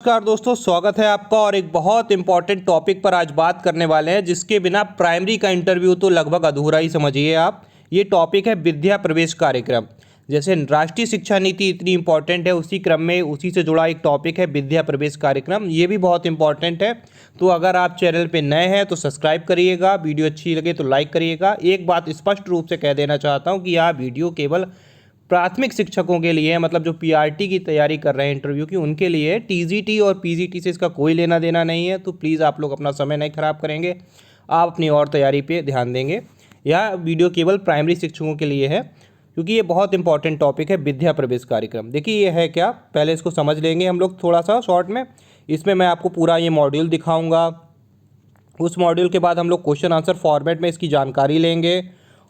नमस्कार दोस्तों, स्वागत है आपका। और एक बहुत इंपॉर्टेंट टॉपिक पर आज बात करने वाले हैं, जिसके बिना प्राइमरी का इंटरव्यू तो लगभग अधूरा ही समझिए आप। ये टॉपिक है विद्या प्रवेश कार्यक्रम। जैसे राष्ट्रीय शिक्षा नीति इतनी इंपॉर्टेंट है, उसी क्रम में उसी से जुड़ा एक टॉपिक है विद्या प्रवेश कार्यक्रम। ये भी बहुत इंपॉर्टेंट है। तो अगर आप चैनल पे नए हैं तो सब्सक्राइब करिएगा, वीडियो अच्छी लगे तो लाइक करिएगा। एक बात स्पष्ट रूप से कह देना चाहता हूँ कि यह वीडियो केवल प्राथमिक शिक्षकों के लिए है, मतलब जो पीआरटी की तैयारी कर रहे हैं इंटरव्यू की, उनके लिए। टीजीटी और पीजीटी से इसका कोई लेना देना नहीं है। तो प्लीज़ आप लोग अपना समय नहीं खराब करेंगे, आप अपनी और तैयारी पे ध्यान देंगे। यह वीडियो केवल प्राइमरी शिक्षकों के लिए है, क्योंकि ये बहुत इंपॉर्टेंट टॉपिक है विद्या प्रवेश कार्यक्रम। देखिए ये है क्या, पहले इसको समझ लेंगे हम लोग थोड़ा सा शॉर्ट में। इसमें मैं आपको पूरा ये मॉड्यूल दिखाऊँगा। उस मॉड्यूल के बाद हम लोग क्वेश्चन आंसर फॉर्मेट में इसकी जानकारी लेंगे,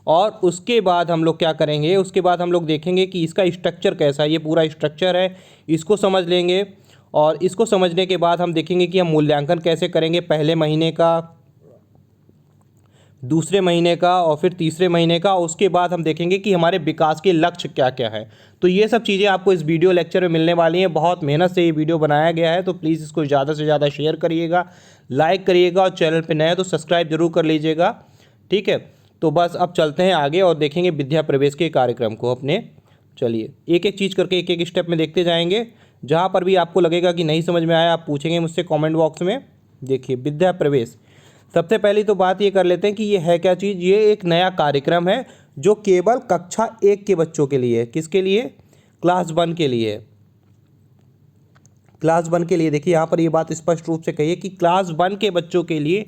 और उसके बाद हम लोग क्या करेंगे, उसके बाद हम लोग देखेंगे कि इसका स्ट्रक्चर कैसा है। ये पूरा स्ट्रक्चर है, इसको समझ लेंगे। और इसको समझने के बाद हम देखेंगे कि हम मूल्यांकन कैसे करेंगे, पहले महीने का, दूसरे महीने का और फिर तीसरे महीने का। उसके बाद हम देखेंगे कि हमारे विकास के लक्ष्य क्या क्या है। तो ये सब चीज़ें आपको इस वीडियो लेक्चर में मिलने वाली हैं। बहुत मेहनत से ये वीडियो बनाया गया है, तो प्लीज़ इसको ज़्यादा से ज़्यादा शेयर करिएगा, लाइक करिएगा, और चैनल पर नए हैं तो सब्सक्राइब जरूर कर लीजिएगा। ठीक है, तो बस अब चलते हैं आगे और देखेंगे विद्या प्रवेश के कार्यक्रम को अपने। चलिए एक एक चीज़ करके एक एक स्टेप में देखते जाएंगे। जहाँ पर भी आपको लगेगा कि नहीं समझ में आया, आप पूछेंगे मुझसे कमेंट बॉक्स में। देखिए विद्या प्रवेश, सबसे पहली तो बात ये कर लेते हैं कि ये है क्या चीज़। ये एक नया कार्यक्रम है जो केवल कक्षा 1 के बच्चों के लिए है। किसके लिए? क्लास 1 के लिए है। क्लास 1 के लिए। देखिए यहाँ पर ये बात स्पष्ट रूप से कही है कि क्लास 1 के बच्चों के लिए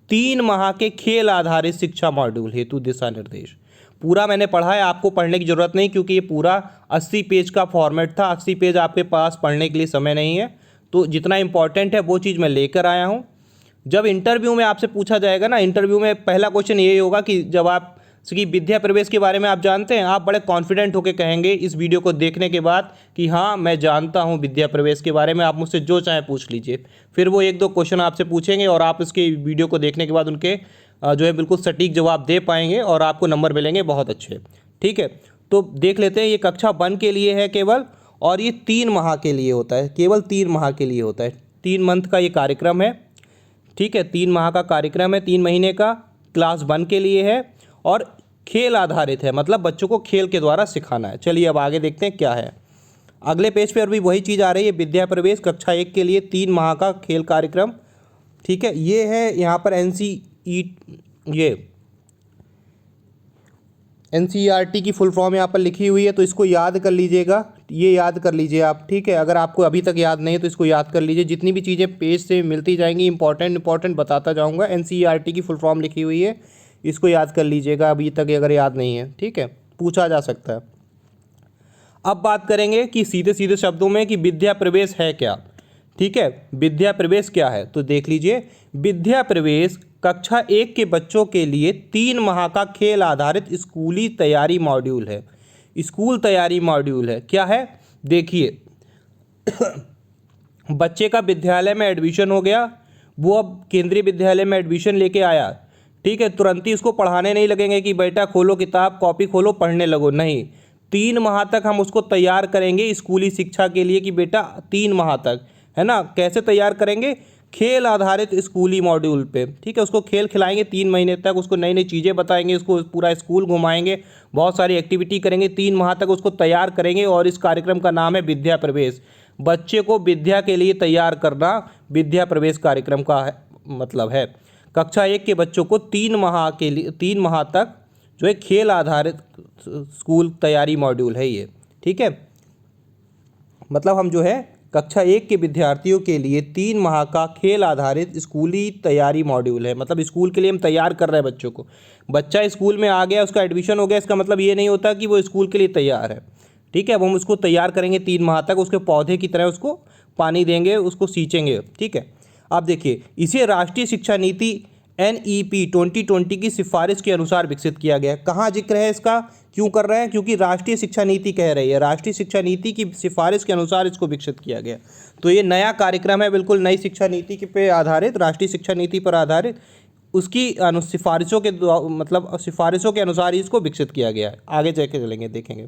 3 माह के खेल आधारित शिक्षा मॉड्यूल हेतु दिशा निर्देश। पूरा मैंने पढ़ा है, आपको पढ़ने की ज़रूरत नहीं, क्योंकि ये पूरा 80 पेज का फॉर्मेट था। 80 पेज आपके पास पढ़ने के लिए समय नहीं है। तो जितना इंपॉर्टेंट है वो चीज़ मैं लेकर आया हूँ। जब इंटरव्यू में आपसे पूछा जाएगा ना, इंटरव्यू में पहला क्वेश्चन यही होगा कि जब आप कि विद्या प्रवेश के बारे में आप जानते हैं, आप बड़े कॉन्फिडेंट होकर कहेंगे इस वीडियो को देखने के बाद कि हाँ मैं जानता हूँ विद्या प्रवेश के बारे में। आप मुझसे जो चाहे पूछ लीजिए। फिर वो एक दो क्वेश्चन आपसे पूछेंगे और आप इसके वीडियो को देखने के बाद उनके जो है बिल्कुल सटीक जवाब दे पाएंगे और आपको नंबर मिलेंगे बहुत अच्छे। ठीक है, तो देख लेते हैं। ये कक्षा 1 के लिए है केवल, और ये 3 माह के लिए होता है, केवल 3 माह के लिए होता है। 3 मंथ का ये कार्यक्रम है। ठीक है, 3 माह का कार्यक्रम है, 3 महीने का। क्लास 1 के लिए है और खेल आधारित है, मतलब बच्चों को खेल के द्वारा सिखाना है। चलिए अब आगे देखते हैं क्या है। अगले पेज पे और भी वही चीज़ आ रही है। विद्या प्रवेश कक्षा 1 के लिए 3 माह का खेल कार्यक्रम। ठीक है, ये है यहाँ पर एनसीईआरटी की फुल फॉर्म यहाँ पर लिखी हुई है, तो इसको याद कर लीजिएगा। ये याद कर लीजिए आप। ठीक है, अगर आपको अभी तक याद नहीं है तो इसको याद कर लीजिए। जितनी भी चीज़ें पेज से मिलती जाएंगी इंपॉर्टेंट बताता जाऊँगा। एनसीईआरटी की फुल फॉर्म लिखी हुई है, इसको याद कर लीजिएगा अभी तक अगर याद नहीं है। ठीक है, पूछा जा सकता है। अब बात करेंगे कि सीधे सीधे शब्दों में कि विद्या प्रवेश है क्या। ठीक है, विद्या प्रवेश क्या है तो देख लीजिए। विद्या प्रवेश कक्षा 1 के बच्चों के लिए 3 माह का खेल आधारित स्कूली तैयारी मॉड्यूल है। स्कूल तैयारी मॉड्यूल है। क्या है देखिए, बच्चे का विद्यालय में एडमिशन हो गया, वो अब केंद्रीय विद्यालय में एडमिशन लेके आया। ठीक है, तुरंत ही उसको पढ़ाने नहीं लगेंगे कि बेटा खोलो किताब, कॉपी खोलो, पढ़ने लगो। नहीं, 3 माह तक हम उसको तैयार करेंगे स्कूली शिक्षा के लिए कि बेटा 3 माह तक, है ना। कैसे तैयार करेंगे? खेल आधारित स्कूली मॉड्यूल पे। ठीक है, उसको खेल खिलाएंगे 3 महीने तक, उसको नई नई चीज़ें बताएंगे, उसको पूरा स्कूल घुमाएंगे, बहुत सारी एक्टिविटी करेंगे। 3 माह तक उसको तैयार करेंगे, और इस कार्यक्रम का नाम है विद्या प्रवेश। बच्चे को विद्या के लिए तैयार करना विद्या प्रवेश कार्यक्रम का मतलब है। कक्षा 1 के बच्चों को 3 माह के लिए, 3 माह तक जो है खेल आधारित स्कूल तैयारी मॉड्यूल है ये। ठीक है, मतलब हम जो है कक्षा 1 के विद्यार्थियों के लिए 3 माह का खेल आधारित स्कूली तैयारी मॉड्यूल है। मतलब स्कूल के लिए हम तैयार कर रहे हैं बच्चों को। बच्चा स्कूल में आ गया, उसका एडमिशन हो गया, इसका मतलब ये नहीं होता कि वो स्कूल के लिए तैयार है। ठीक है, अब हम उसको तैयार करेंगे 3 माह तक, उसके पौधे की तरह उसको पानी देंगे, उसको सींचेंगे। ठीक है, अब देखिए, इसे राष्ट्रीय शिक्षा नीति NEP 2020 की सिफारिश के अनुसार विकसित किया गया है। कहाँ जिक्र है इसका, क्यों कर रहे हैं? क्योंकि राष्ट्रीय शिक्षा नीति कह रही है, राष्ट्रीय शिक्षा नीति की सिफारिश के अनुसार इसको विकसित किया गया। तो ये नया कार्यक्रम है, बिल्कुल नई शिक्षा नीति पे आधारित, राष्ट्रीय शिक्षा नीति पर आधारित। उसकी सिफारिशों के मतलब सिफारिशों के अनुसार ही इसको विकसित किया गया है। आगे जाके चलेंगे देखेंगे।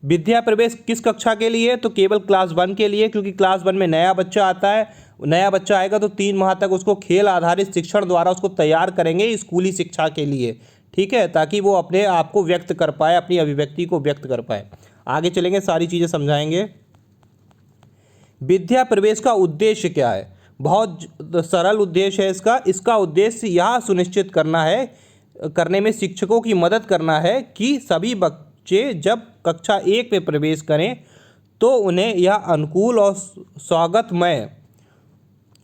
विद्या प्रवेश किस कक्षा के लिए? तो केवल क्लास 1 के लिए, क्योंकि क्लास 1 में नया बच्चा आता है, नया बच्चा आएगा तो 3 माह तक उसको खेल आधारित शिक्षण द्वारा उसको तैयार करेंगे स्कूली शिक्षा के लिए, ठीक है, ताकि वो अपने आप को व्यक्त कर पाए, अपनी अभिव्यक्ति को व्यक्त कर पाए। आगे चलेंगे, सारी चीज़ें समझाएंगे। विद्या प्रवेश का उद्देश्य क्या है? बहुत सरल उद्देश्य है इसका उद्देश्य यह सुनिश्चित करने में शिक्षकों की मदद करना है कि सभी बच्चे जब कक्षा 1 में प्रवेश करें तो उन्हें यह अनुकूल और स्वागतमय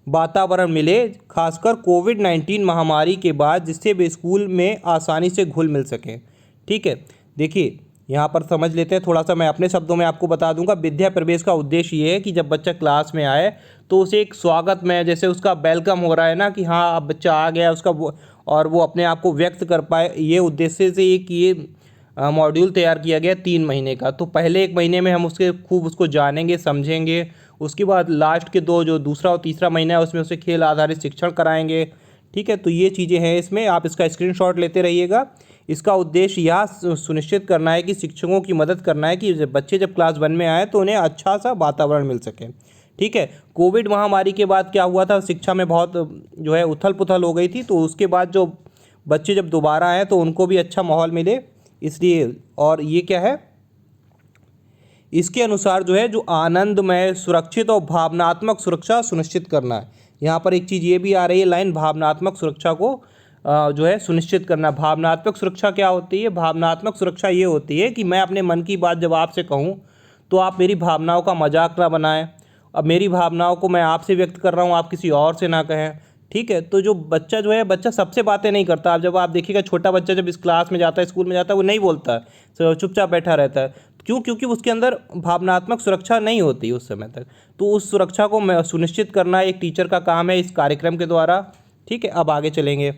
वातावरण मिले, खासकर कोविड-19 महामारी के बाद, जिससे वे स्कूल में आसानी से घुल मिल सकें। ठीक है, देखिए यहाँ पर समझ लेते हैं, थोड़ा सा मैं अपने शब्दों में आपको बता दूंगा। विद्या प्रवेश का उद्देश्य ये है कि जब बच्चा क्लास में आए तो उसे एक स्वागत में, जैसे उसका वेलकम हो रहा है ना कि हाँ अब बच्चा आ गया उसका और वो अपने आप को व्यक्त कर पाए, ये उद्देश्य से ये मॉड्यूल तैयार किया गया 3 महीने का। तो पहले 1 महीने में हम उसको जानेंगे, समझेंगे, उसके बाद लास्ट के 2 जो दूसरा और तीसरा महीना है उसमें उसे खेल आधारित शिक्षण कराएंगे। ठीक है, तो ये चीज़ें हैं इसमें, आप इसका स्क्रीनशॉट लेते रहिएगा। इसका उद्देश्य यह सुनिश्चित करना है कि शिक्षकों की मदद करना है कि बच्चे जब क्लास 1 में आए तो उन्हें अच्छा सा वातावरण मिल सके। ठीक है, कोविड महामारी के बाद क्या हुआ था, शिक्षा में बहुत जो है उथल पुथल हो गई थी, तो उसके बाद जो बच्चे जब दोबारा आए तो उनको भी अच्छा माहौल मिले, इसलिए। और ये क्या है, इसके अनुसार जो है जो आनंदमय, सुरक्षित और भावनात्मक सुरक्षा सुनिश्चित करना है। यहाँ पर एक चीज़ ये भी आ रही है लाइन, भावनात्मक सुरक्षा को जो है सुनिश्चित करना। भावनात्मक सुरक्षा क्या होती है? भावनात्मक सुरक्षा ये होती है कि मैं अपने मन की बात जब आपसे कहूँ तो आप मेरी भावनाओं का मजाक ना बनाएं। अब मेरी भावनाओं को मैं आपसे व्यक्त कर रहा हूँ, आप किसी और से ना कहें। ठीक है, तो जो बच्चा जो है, बच्चा सबसे बातें नहीं करता। अब जब आप देखिएगा छोटा बच्चा जब इस क्लास में जाता है, स्कूल में जाता है, वो नहीं बोलता है, चुपचाप बैठा रहता है। क्यों? क्योंकि उसके अंदर भावनात्मक सुरक्षा नहीं होती उस समय तक। तो उस सुरक्षा को मैं सुनिश्चित करना एक टीचर का काम है इस कार्यक्रम के द्वारा। ठीक है, अब आगे चलेंगे।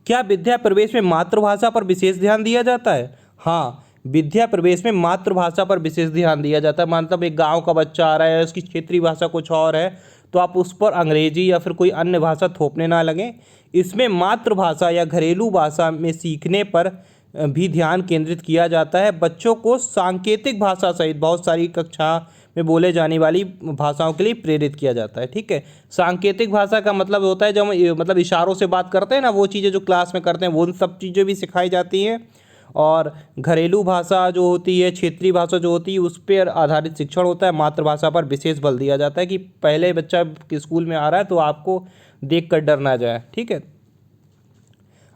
क्या विद्या प्रवेश में मातृभाषा पर विशेष ध्यान दिया जाता है? हाँ, विद्या प्रवेश में मातृभाषा पर विशेष ध्यान दिया जाता है। मतलब एक गांव का बच्चा आ रहा है, उसकी क्षेत्रीय भाषा कुछ और है, तो आप उस पर अंग्रेजी या फिर कोई अन्य भाषा थोपने ना लगें। इसमें मातृभाषा या घरेलू भाषा में सीखने पर भी ध्यान केंद्रित किया जाता है। बच्चों को सांकेतिक भाषा सहित बहुत सारी कक्षा में बोले जाने वाली भाषाओं के लिए प्रेरित किया जाता है। ठीक है, सांकेतिक भाषा का मतलब होता है जब मतलब इशारों से बात करते हैं ना, वो चीज़ें जो क्लास में करते हैं वो सब चीज़ें भी सिखाई जाती हैं। और घरेलू भाषा जो होती है, क्षेत्रीय भाषा जो होती है, उस पर आधारित शिक्षण होता है। मातृभाषा पर विशेष बल दिया जाता है कि पहले बच्चा स्कूल में आ रहा है तो आपको देख कर डर ना जाए। ठीक है,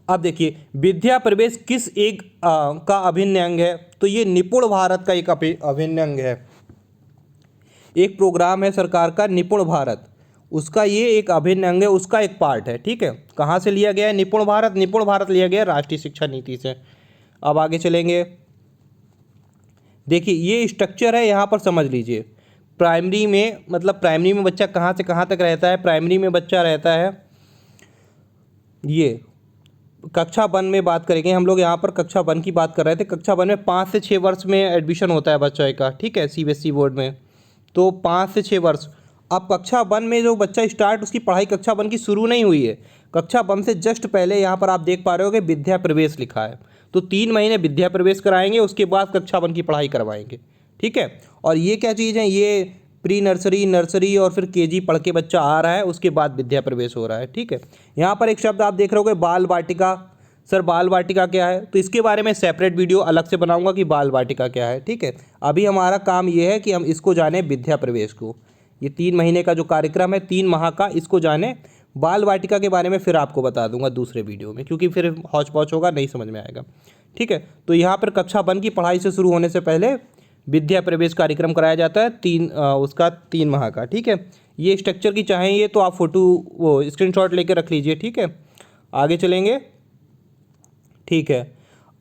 अब देखिए विद्या प्रवेश किस एक का अभिन्न अंग है? तो ये निपुण भारत का एक अभिन्न अंग है। एक प्रोग्राम है सरकार का निपुण भारत, उसका ये एक अभिन्न अंग है, उसका एक पार्ट है। ठीक है, कहाँ से लिया गया है निपुण भारत? निपुण भारत लिया गया है राष्ट्रीय शिक्षा नीति से। अब आगे चलेंगे, देखिए ये स्ट्रक्चर है, यहाँ पर समझ लीजिए। प्राइमरी में, मतलब प्राइमरी में बच्चा कहाँ से कहाँ तक रहता है? प्राइमरी में बच्चा रहता है, ये कक्षा 1 में बात करेंगे हम लोग, यहाँ पर कक्षा 1 की बात कर रहे थे। कक्षा 1 में 5 से 6 वर्ष में एडमिशन होता है बच्चे का। ठीक है, सीबीएसई बोर्ड में तो 5 से 6 वर्ष। अब कक्षा 1 में जो बच्चा स्टार्ट, उसकी पढ़ाई कक्षा 1 की शुरू नहीं हुई है, कक्षा 1 से जस्ट पहले यहाँ पर आप देख पा रहे हो कि विद्या प्रवेश लिखा है। तो 3 महीने विद्या प्रवेश कराएंगे, उसके बाद कक्षा 1 की पढ़ाई करवाएंगे। ठीक है, और ये क्या चीज़ है? ये प्री नर्सरी, नर्सरी और फिर केजी पढ़ के बच्चा आ रहा है, उसके बाद विद्या प्रवेश हो रहा है। ठीक है, यहाँ पर एक शब्द आप देख रहे होगे, बाल वाटिका। सर बाल वाटिका क्या है? तो इसके बारे में सेपरेट वीडियो अलग से बनाऊंगा कि बाल वाटिका क्या है। ठीक है, अभी हमारा काम ये है कि हम इसको जाने विद्या प्रवेश को। ये 3 महीने का जो कार्यक्रम है, 3 माह का, इसको जाने। बाल वाटिका के बारे में फिर आपको बता दूंगा दूसरे वीडियो में, क्योंकि फिर हौच पौच होगा, नहीं समझ में आएगा। ठीक है, तो यहाँ पर कक्षा 1 की पढ़ाई से शुरू होने से पहले विद्या प्रवेश कार्यक्रम कराया जाता है, उसका 3 माह का। ठीक है, ये स्ट्रक्चर की चाहेंगे तो आप वो स्क्रीनशॉट लेकर रख लीजिए। ठीक है, आगे चलेंगे। ठीक है,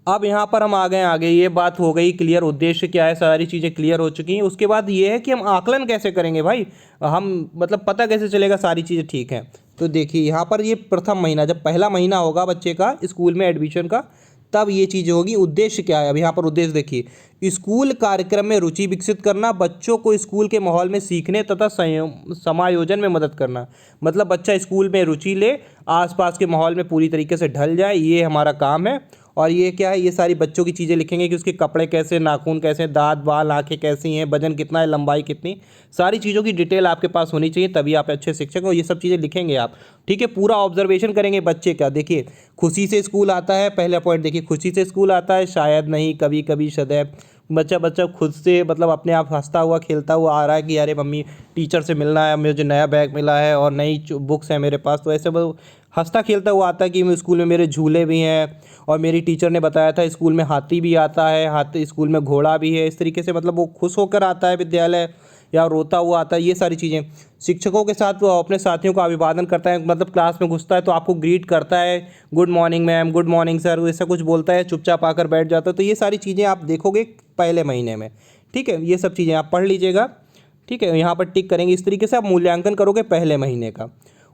अब यहाँ पर हम आ गए आगे, ये बात हो गई क्लियर, उद्देश्य क्या है, सारी चीज़ें क्लियर हो चुकी हैं। उसके बाद ये है कि हम आकलन कैसे करेंगे भाई, हम मतलब पता कैसे चलेगा सारी चीज़ें ठीक हैं। तो देखिए यहाँ पर ये प्रथम महीना, जब पहला महीना होगा बच्चे का स्कूल में एडमिशन का, तब ये चीज़ होगी। उद्देश्य क्या है? अब यहाँ पर उद्देश्य देखिए, स्कूल कार्यक्रम में रुचि विकसित करना, बच्चों को स्कूल के माहौल में सीखने तथा समायोजन में मदद करना। मतलब बच्चा स्कूल में रुचि ले, आसपास के माहौल में पूरी तरीके से ढल जाए, ये हमारा काम है। और ये क्या है, ये सारी बच्चों की चीज़ें लिखेंगे कि उसके कपड़े कैसे, नाखून कैसे, दांत बाल आंखें कैसी हैं, वजन कितना है, लंबाई कितनी, सारी चीज़ों की डिटेल आपके पास होनी चाहिए, तभी आप अच्छे शिक्षक हो। ये सब चीज़ें लिखेंगे आप, ठीक है। पूरा ऑब्जर्वेशन करेंगे बच्चे का। देखिए, खुशी से स्कूल आता है, पहला पॉइंट देखिए, खुशी से स्कूल आता है, शायद नहीं, कभी कभी, सदैव। बच्चा खुद से मतलब अपने आप हंसता हुआ खेलता हुआ आ रहा है कि अरे मम्मी टीचर से मिलना है, मुझे नया बैग मिला है और नई बुक्स है मेरे पास, तो ऐसे वो हंसता खेलता हुआ आता है कि स्कूल में मेरे झूले भी हैं और मेरी टीचर ने बताया था स्कूल में हाथी भी आता है, हाथी स्कूल में घोड़ा भी है। इस तरीके से मतलब वो खुश होकर आता है विद्यालय, या रोता हुआ आता है, ये सारी चीज़ें। शिक्षकों के साथ वो अपने साथियों का अभिवादन करता है, मतलब क्लास में घुसता है तो आपको ग्रीट करता है, good morning ma'am, good morning sir, ऐसा कुछ बोलता है, चुपचाप आकर बैठ जाता है। तो ये सारी चीज़ें आप देखोगे पहले महीने में, ठीक है। ये सब चीज़ें आप पढ़ लीजिएगा, ठीक है। यहाँ पर टिक करेंगे, इस तरीके से आप मूल्यांकन करोगे पहले महीने का।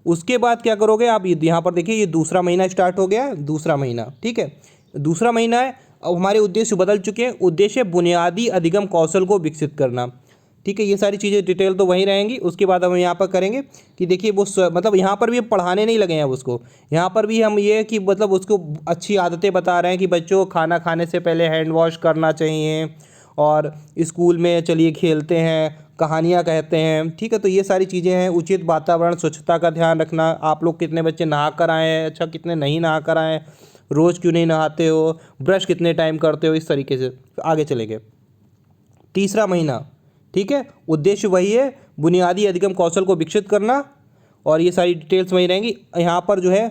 उसके बाद क्या करोगे आप, यहाँ पर देखिए, ये दूसरा महीना स्टार्ट हो गया है, दूसरा महीना, ठीक है। दूसरा महीना है, अब हमारे उद्देश्य बदल चुके हैं। उद्देश्य बुनियादी अधिगम कौशल को विकसित करना, ठीक है। ये सारी चीज़ें डिटेल तो वहीं रहेंगी। उसके बाद हम यहाँ पर करेंगे कि देखिए वो मतलब यहाँ पर भी पढ़ाने नहीं लगे हैं उसको, यहाँ पर भी हम ये कि मतलब उसको अच्छी आदतें बता रहे हैं कि बच्चों को खाना खाने से पहले हैंड वॉश करना चाहिए, और स्कूल में चलिए खेलते हैं, कहानियाँ कहते हैं, ठीक है। तो ये सारी चीज़ें हैं। उचित वातावरण, स्वच्छता का ध्यान रखना, आप लोग कितने बच्चे नहा कर आए हैं, अच्छा कितने नहीं नहा कर आए हैं, रोज़ क्यों नहीं नहाते हो, ब्रश कितने टाइम करते हो, इस तरीके से आगे चलेंगे। तीसरा महीना, ठीक है, उद्देश्य वही है, बुनियादी अधिगम कौशल को विकसित करना, और ये सारी डिटेल्स वहीं रहेंगी। यहाँ पर जो है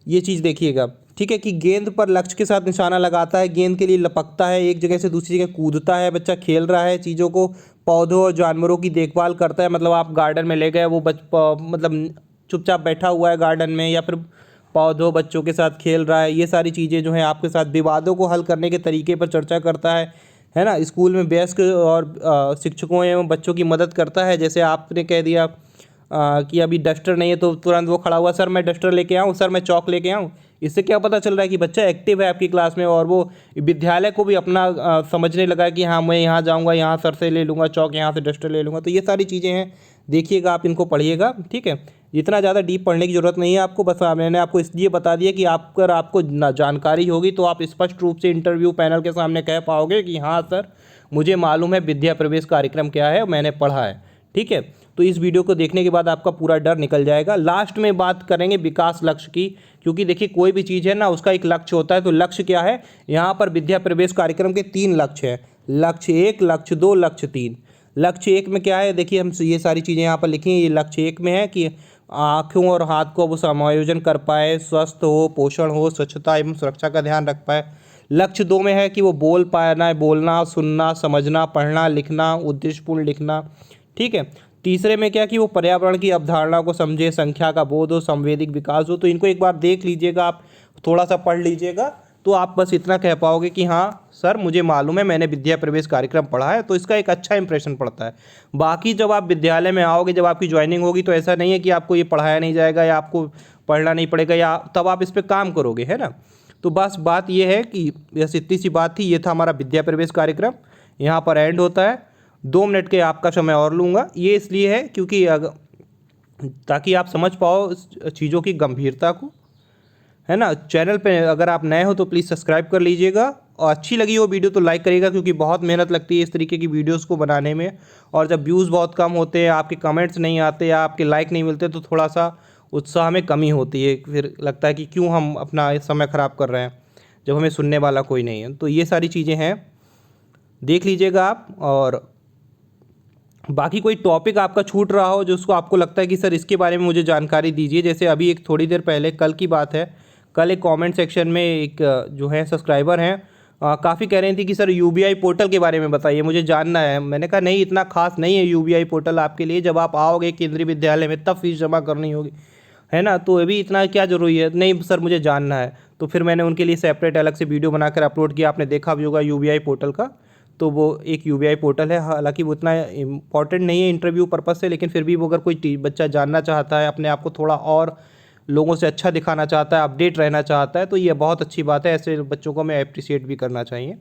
ये चीज़ देखिएगा, ठीक है, कि गेंद पर लक्ष्य के साथ निशाना लगाता है, गेंद के लिए लपकता है, एक जगह से दूसरी जगह कूदता है, बच्चा खेल रहा है चीज़ों को, पौधों और जानवरों की देखभाल करता है, मतलब आप गार्डन में ले गए, वो मतलब चुपचाप बैठा हुआ है गार्डन में, या फिर पौधों बच्चों के साथ खेल रहा है। ये सारी चीज़ें जो हैं आपके साथ, विवादों को हल करने के तरीके पर चर्चा करता है ना। स्कूल में वयस्क और शिक्षकों एवं बच्चों की मदद करता है। जैसे आपने कह दिया कि अभी डस्टर नहीं है, तो तुरंत वो खड़ा हुआ, सर मैं डस्टर लेके आऊँ, सर मैं चौक लेके आऊँ। इससे क्या पता चल रहा है कि बच्चा एक्टिव है आपकी क्लास में, और वो विद्यालय को भी अपना समझने लगा कि हाँ मैं यहाँ जाऊँगा, यहाँ सर से ले लूँगा चौक, यहाँ से डस्टर ले लूँगा। तो ये सारी चीज़ें हैं, देखिएगा आप, इनको पढ़िएगा, ठीक है। इतना ज़्यादा डीप पढ़ने की ज़रूरत नहीं है आपको, बस मैंने आपको इसलिए बता दिया कि अगर आपको जानकारी होगी तो आप स्पष्ट रूप से इंटरव्यू पैनल के सामने कह पाओगे कि हाँ सर मुझे मालूम है विद्या प्रवेश कार्यक्रम क्या है, मैंने पढ़ा है, ठीक है। तो इस वीडियो को देखने के बाद आपका पूरा डर निकल जाएगा। लास्ट में बात करेंगे विकास लक्ष्य की, क्योंकि देखिए कोई भी चीज़ है ना, उसका एक लक्ष्य होता है। तो लक्ष्य क्या है, यहाँ पर विद्या प्रवेश कार्यक्रम के 3 लक्ष्य हैं, लक्ष्य 1, लक्ष्य 2, लक्ष्य 3। लक्ष्य 1 में क्या है, देखिए हम ये सारी चीज़ें यहाँ पर लिखी हैं। ये लक्ष्य 1 में है कि आँखों और हाथ को वो समायोजन कर पाए, स्वस्थ हो, पोषण हो, स्वच्छता एवं सुरक्षा का ध्यान रख पाए। लक्ष्य 2 में है कि वो बोल पाना है, बोलना, सुनना, समझना, पढ़ना, लिखना, उद्देश्यपूर्ण लिखना, ठीक है। तीसरे में क्या कि वो पर्यावरण की अवधारणा को समझे, संख्या का बोध हो, संवेदिक विकास हो। तो इनको एक बार देख लीजिएगा आप, थोड़ा सा पढ़ लीजिएगा, तो आप बस इतना कह पाओगे कि हाँ सर मुझे मालूम है, मैंने विद्या प्रवेश कार्यक्रम पढ़ा है। तो इसका एक अच्छा इंप्रेशन पड़ता है। बाकी जब आप विद्यालय में आओगे, जब आपकी ज्वाइनिंग होगी, तो ऐसा नहीं है कि आपको ये पढ़ाया नहीं जाएगा या आपको पढ़ना नहीं पड़ेगा, या तब आप इस पर काम करोगे, है ना। तो बस बात ये है कि बस इतनी सी बात थी। ये था हमारा विद्या प्रवेश कार्यक्रम, यहाँ पर एंड होता है। 2 मिनट के आपका समय और लूँगा, ये इसलिए है क्योंकि ताकि आप समझ पाओ चीज़ों की गंभीरता को, है ना। चैनल पे अगर आप नए हो तो प्लीज़ सब्सक्राइब कर लीजिएगा, और अच्छी लगी हो वीडियो तो लाइक करिएगा, क्योंकि बहुत मेहनत लगती है इस तरीके की वीडियोस को बनाने में। और जब व्यूज़ बहुत कम होते हैं, आपके कमेंट्स नहीं आते या आपके लाइक नहीं मिलते, तो थोड़ा सा उत्साह में कमी होती है, फिर लगता है कि क्यों हम अपना समय ख़राब कर रहे हैं जब हमें सुनने वाला कोई नहीं है। तो ये सारी चीज़ें हैं, देख लीजिएगा आप। और बाकी कोई टॉपिक आपका छूट रहा हो, जो उसको आपको लगता है कि सर इसके बारे में मुझे जानकारी दीजिए, जैसे अभी एक थोड़ी देर पहले, कल की बात है, कल एक कमेंट सेक्शन में एक जो है सब्सक्राइबर हैं, काफ़ी कह रही थी कि सर यूबीआई पोर्टल के बारे में बताइए, मुझे जानना है। मैंने कहा नहीं, इतना खास नहीं है यूबीआई पोर्टल आपके लिए, जब आप आओगे केंद्रीय विद्यालय में तब फीस जमा करनी होगी, है ना। तो अभी इतना क्या ज़रूरी है, नहीं सर मुझे जानना है। तो फिर मैंने उनके लिए सेपरेट अलग से वीडियो बनाकर अपलोड किया, आपने देखा भी होगा यूबीआई पोर्टल का। तो वो एक यूबीआई पोर्टल है, हालांकि वो उतना इम्पॉर्टेंट नहीं है इंटरव्यू पर्पज़ से, लेकिन फिर भी वो अगर कोई बच्चा जानना चाहता है, अपने आप को थोड़ा और लोगों से अच्छा दिखाना चाहता है, अपडेट रहना चाहता है, तो ये बहुत अच्छी बात है। ऐसे बच्चों को हमें अप्रिशिएट भी करना चाहिए।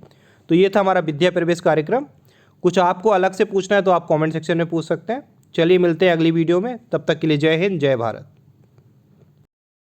तो ये था हमारा विद्या प्रवेश कार्यक्रम। कुछ आपको अलग से पूछना है तो आप कमेंट सेक्शन में पूछ सकते हैं। चलिए मिलते हैं अगली वीडियो में, तब तक के लिए जय हिंद, जय भारत।